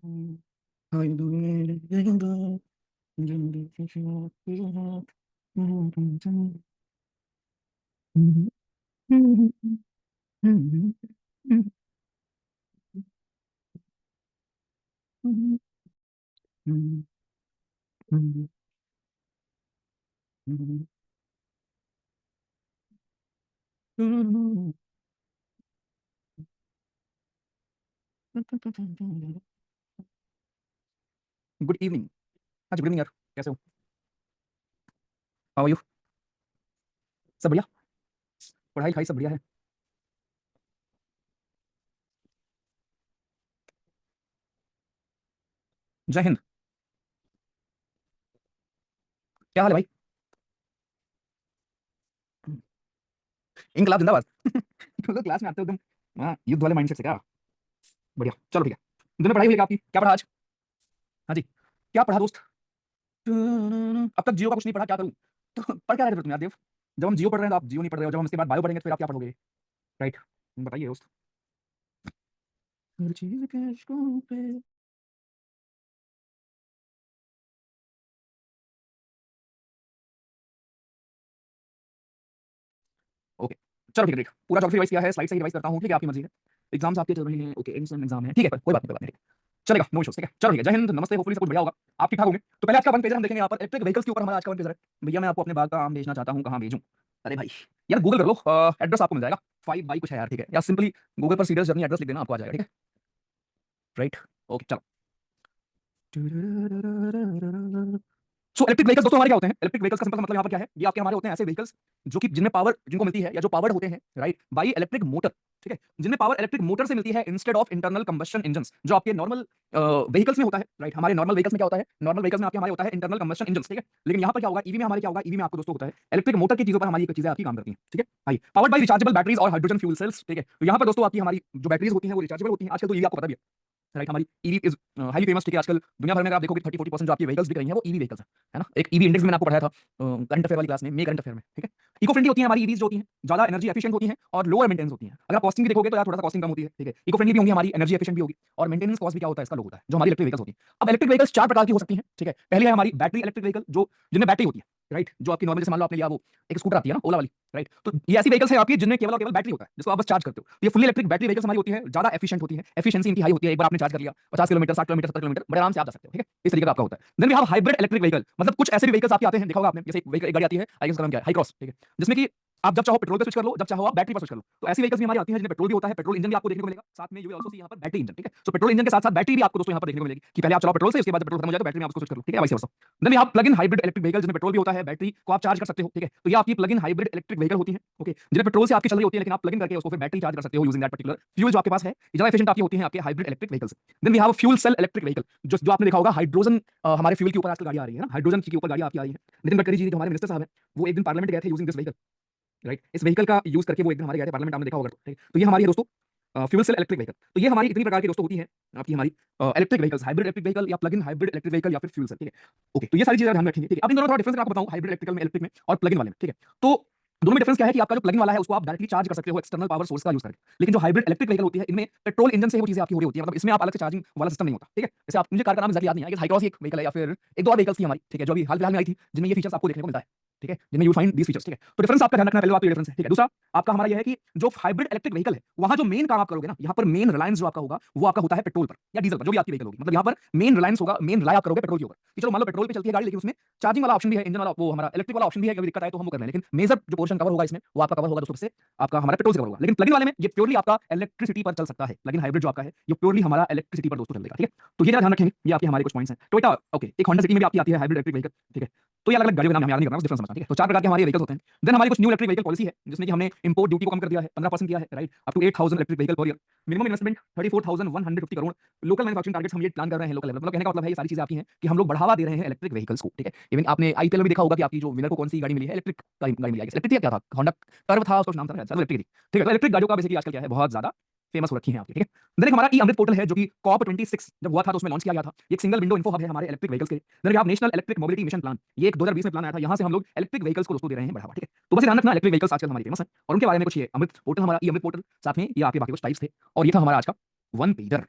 How you doing? Good evening. हाँ जी, good evening यार। कैसे हो? How are you? सब बढ़िया। पढ़ाई लिखाई सब बढ़िया है। जय हिंद। क्या हाल है भाई? इंकलाब जिंदाबाद। तुम लोग क्लास में आते हो एकदम, हाँ, युद्ध वाले माइंडसेट से क्या? बढ़िया, चलो ठीक है। दिन में पढ़ाई हुई क्या आपकी? क्या पढ़ा आज? हाँ जी, क्या पढ़ा दोस्त? अब तक जियो का कुछ नहीं पढ़ा, क्या करूं? तो पढ़ क्या रहे थे तुम यार देव? जब हम जियो पढ़ रहे हैं तो आप जियो नहीं पढ़ रहे हो, जब हम इसके बाद बायो पढ़ेंगे तो फिर आप क्या पढ़ोगे? राइट, बताइए दोस्त। हर चीज के इश्कों पे। ओके, चलो ठीक है, ठीक। पूरा ज्योग्राफी रिवाइज किया है, स्लाइड से ही रिवाइज करता हूँ, ठीक है? आपकी मर्जी है। एग्जाम्स आपके चल रहे हैं, ओके, एंड एग्जाम है, ठीक है, कोई बात नहीं, कोई बात नहीं, ठीक है। चलेगा, नो इश्यूज, ठीक है। चलो ठीक है, जय हिंद, नमस्ते, होपफुली सब कुछ बढ़िया होगा। आप ठीक ठाक होंगे। तो पहले आज का वन पेजर हम देखेंगे यहाँ पर, इलेक्ट्रिक व्हीकल्स के ऊपर हमारा आज का वन पेजर है। भैया मैं आपको अपने बाग का आम भेजना चाहता हूँ, कहाँ भेजूँ? अरे भाई, यार गूगल कर लो, एड्रेस आपको मिल जाएगा। 5 बाई कुछ है यार, ठीक है, या सिंपली गूगल पर सीरियस जर्नी एड्रेस लिख देना, आपको आ जाएगा, ठीक है? राइट, ओके, चलो। सो इलेक्ट्रिक व्हीकल्स दोस्तों हमारे क्या होते हैं? इलेक्ट्रिक व्हीकल्स का सिंपल सा मतलब यहाँ पर क्या है? ये आपके हमारे होते हैं ऐसे व्हीकल्स जो कि जिनमें पावर जिनको मिलती है या जो पावर्ड होते हैं, राइट, बाई इलेक्ट्रिक मोटर। ठीक है, जिनमें पावर इलेक्ट्रिक मोटर से मिलती है instead of internal combustion engines, जो आपके नॉर्मल व्हीकल्स में होता है, राइट। हमारे नॉर्मल व्हीकल्स में क्या होता है? नॉर्मल व्हीकल्स में आपके हमारे होता है इंटरनल कंबस्शन इंजन्स, ठीक है। लेकिन यहाँ पर क्या होगा? ईवी में हमारे क्या होगा? ईवी में आपको दोस्तों होता है इलेक्ट्रिक मोटर की चीजों पर हमारी चीजें आपकी काम करती हैं, ठीक है भाई। पावर्ड बाई रिचार्जेबल बैटरीज और हाइड्रोजन फ्यूल सेल्स, ठीक है। तो यहाँ पर दोस्तों आपकी हमारी जो बैटरीज होती हैं वो रिचार्जेबल होती हैं। आजकल तो ईवी आपको पता भी है, राइट। हमारी ईवी इज हाईली फेमस, ठीक है। आजकल दुनिया भर में अगर आप देखोगे 30-40% जो आपकी व्हीकल्स बिक रही हैं वो ईवी व्हीकल्स है ना। एक ईवी इंडेक्स मैंने आपको पढ़ाया था करंट अफेयर वाली क्लास में, मे करंट अफेयर में, ठीक है। इको फ्रेंडली होती है हमारी ईवीज जो होती हैं, ज्यादा एनर्जी एफिशिएंट होती हैं और लोअर मेंटेनेंस होती हैं। अगर आप कॉस्टिंग भी देखोगे तो यार थोड़ा सा कॉस्टिंग कम होती है, ठीक है। इको फ्रेंडली भी होंगी हमारी, एनर्जी एफिशिएंट भी होगी और मेंटेनेंस कॉस्ट भी क्या होता है इसका लो होता है, जो हमारी इलेक्ट्रिक व्हीकल्स होती हैं। अब इलेक्ट्रिक व्हीकल्स चार प्रकार की हो सकती हैं, ठीक है। पहली है हमारी बैटरी इलेक्ट्रिक व्हीकल, जो जिनमें बैटरी होती है, राइट। जो आपकी नॉर्मल, जैसे मान लो आपने लिया वो एक स्कूटर आती है ना, ओला वाली, राइट। तो ये ऐसी व्हीकल्स है आपकी जिनमें केवल और केवल बैटरी होता है, जिसको आप बस चार्ज करते हो। तो ये फुली इलेक्ट्रिक बैटरी व्हीकल्स हमारी होती है, ज्यादा एफिशिएंट होती है, एफिशिएंसी इनकी हाई होती है। एक बार आपने चार्ज कर लिया 50 किलोमीटर, 60 किलोमीटर, 70 किलोमीटर बड़े आराम से आप जा सकते हो, ठीक है। इस तरीके का आपका होता है। Then we have hybrid electric vehicle, मतलब कुछ ऐसे भी व्हीकल्स आपके आते हैं, देखा होगा आपने, जैसे एक गाड़ी आती है, आई गेस उसका नाम क्या है, हाई क्रॉस, ठीक है। जिसमें कि आप जब चाहो पेट्रोल पे स्विच कर लो, जब चाहो आप बैटरी पर स्विच कर लो। तो ऐसी व्हीकल्स भी हमारी आती हैं जिनमें पेट्रोल भी होता है, पेट्रोल इंजन भी आपको देखने को मिलेगा, साथ में यू विल आल्सो सी यहाँ पर बैटरी इंजन, ठीक है। सो पेट्रोल इंजन के साथ साथ बैटरी भी आपको दोस्तों यहाँ पर देखने को मिलेगी कि पहले आप चलाओ पेट्रोल से, उसके बाद जब पेट्रोल खत्म हो जाए तो बैटरी में आप उसको स्विच कर लो, ठीक है, vice versa. Then we have plug in hybrid electric vehicle, जिसमें पेट्रोल भी होता है, बैटरी को आप चार्ज कर सकते हो, ठीक है। तो ये आपकी plug in hybrid electric vehicle होती है, ओके, जिन्हें पेट्रोल से आपकी चल रही होती है, लेकिन आप प्लग इन करके उसको फिर बैटरी चार्ज कर सकते हो यूजिंग दैट पर्टिकुलर फ्यूल जो आपके पास है। ज्यादा एफिशिएंट आपकी होती है आपके hybrid electric vehicles. Then we have fuel cell electric vehicle, जो आपने देखा होगा हाइड्रोजन, हमारे फ्यूल के ऊपर आजकल गाड़ी आ रही है ना, हाइड्रोजन के ऊपर गाड़ी आपकी आ रही है। नितिन गडकरी जी जो हमारे मिनिस्टर साहब हैं, वो एक दिन पार्लियामेंट गए थे यूजिंग दिस व्हीकल, राइट। इस व्हीकल का यूज करके वो एक दिन हमारे गए थे पार्लियामेंट, आपने देखा होगा, ठीक है। तो ये हमारी है दोस्तों फ्यूल सेल इलेक्ट्रिक व्हीकल। तो ये हमारी इतनी प्रकार की दोस्तों होती है आपकी हमारी electric vehicles, hybrid electric vehicle या plug in hybrid electric vehicle या फिर फ्यूल सेल, ठीक है। ओके, तो ये सारी चीजें ध्यान में रखेंगे, ठीक है। अब इन दोनों थोड़ा डिफरेंस मैं आपको बताऊं, हाइब्रिड इलेक्ट्रिकल में, इलेक्ट्रिक में और प्लग इन वाले में, ठीक है। तो दोनों में डिफरेंस क्या है कि आपका जो प्लग इन वाला है उसको आप डायरेक्टली चार्ज कर सकते हो एक्सटर्नल पावर सोर्स का यूज करके, लेकिन जो हाइब्रिड इलेक्ट्रिक व्हीकल होती है इनमें पेट्रोल इंजन से वो चीजें आपकी हो रही होती है, मतलब इसमें आप अलग से चार्जिंग वाला सिस्टम नहीं होता, ठीक है। जैसे आप, मुझे कार का नाम एग्जैक्टली याद नहीं है, हाई क्रॉस एक व्हीकल है या फिर एक दो और व्हीकल्स थी हमारी, ठीक है, जो अभी हाल फिलहाल में आई थी, जिनमें ये फीचर्स आपको देखने को मिलता है, ठीक है, जिनमें यू फाइंड दीस फीचर्स, ठीक है। तो डिफरेंस आपका ध्यान रखना, पहले बात तो ये डिफरेंस है, ठीक है। दूसरा आपका हमारा यह है कि जो हाइब्रिड इलेक्ट्रिक व्हीकल है वहां जो मेन काम आप करोगे ना, यहाँ पर मेन रिलायंस जो आपका होगा वो आपका होता है पेट्रोल पर या डीजल पर, जो भी आपकी व्हीकल होगी, मतलब यहाँ पर मेन रिलायंस होगा, मेन रिलाय आप करोगे पेट्रोल के ऊपर। कि चलो मान लो पेट्रोल पे चलती है गाड़ी, लेकिन उसमें चार्जिंग वाला ऑप्शन भी है, इंजन वाला वो हमारा इलेक्ट्रिक वाला ऑप्शन भी है, कभी दिक्कत आए तो हम वो कर रहे हैं, लेकिन मेजर जो पोर्शन कवर होगा इसमें वो आपका कवर होगा दोस्तों से आपका हमारा पेट्रोल से कवर होगा। लेकिन प्लग इन वाले में ये प्योरली आपका इलेक्ट्रिसिटी पर चल सकता है, प्लग इन हाइब्रिड जो आपका है ये प्योरली हमारा इलेक्ट्रिसिटी पर दोस्तों चलेगा, ठीक है। तो ये ध्यान रखेंगे, ये आपके हमारे कुछ पॉइंट्स हैं। टोयोटा, ओके, एक होंडा सिटी में भी आपकी आती है हाइब्रिड इलेक्ट्रिक व्हीकल, ठीक है। तो ये अलग अलग गाड़ियों का नाम हमें याद नहीं करना, बस डिफरेंस समझना, ठीक है। तो चार प्रकार के हमारे व्हीकल्स होते हैं। देन हमारी कुछ न्यू इलेक्ट्रिक व्हीकल पॉलिसी है, जिसमें कि हमने इंपोर्ट ड्यूटी को कम कर दिया है, 15% किया है, right, up to 8000 electric vehicle per year. Minimum investment 34,150 crore. Local manufacturing targets हम ये प्लान कर रहे हैं लोकल लेवल, मतलब कहने का मतलब है ये सारी चीजें आपकी हैं कि हम लोग बढ़ावा दे रहे हैं इलेक्ट्रिक व्हीकल्स को, ठीक है। इवन आपने आईपीएल में भी देखा होगा कि आपकी जो विनर को कौन सी गाड़ी मिली है, इलेक्ट्रिक गाड़ी मिली है, इलेक्ट्रिक क्या था, होंडा कर्व था, उसका नाम था शायद, इलेक्ट्रिक, ठीक है। तो इलेक्ट्रिक गाड़ियों का बेसिकली आजकल क्या है, बहुत ज्यादा फेमस हो रखी है आपकी, ठीक है। देन एक हमारा ई अमृत पोर्टल है, जो कि कॉप 26 जब हुआ था तो उसमें लॉन्च किया गया था। एक सिंगल विंडो इन्फो हब है हमारे इलेक्ट्रिक व्हीकल्स के। देन आप national electric mobility mission plan, ये एक 2020 में प्लान आया था, यहाँ से हम लोग इलेक्ट्रिक व्हीकल्स को दोस्तों दे रहे हैं बढ़ावा, ठीक है। तो बस ध्यान रखना, इलेक्ट्रिक व्हीकल्स आजकल हमारी फेमस है और उनके बारे में कुछ ये अमृत पोर्टल, हमारा ई अमृत पोर्टल, साथ में ये आपके बाकी कुछ टाइप्स थे। और ये था हमारा आज का वन पेजर।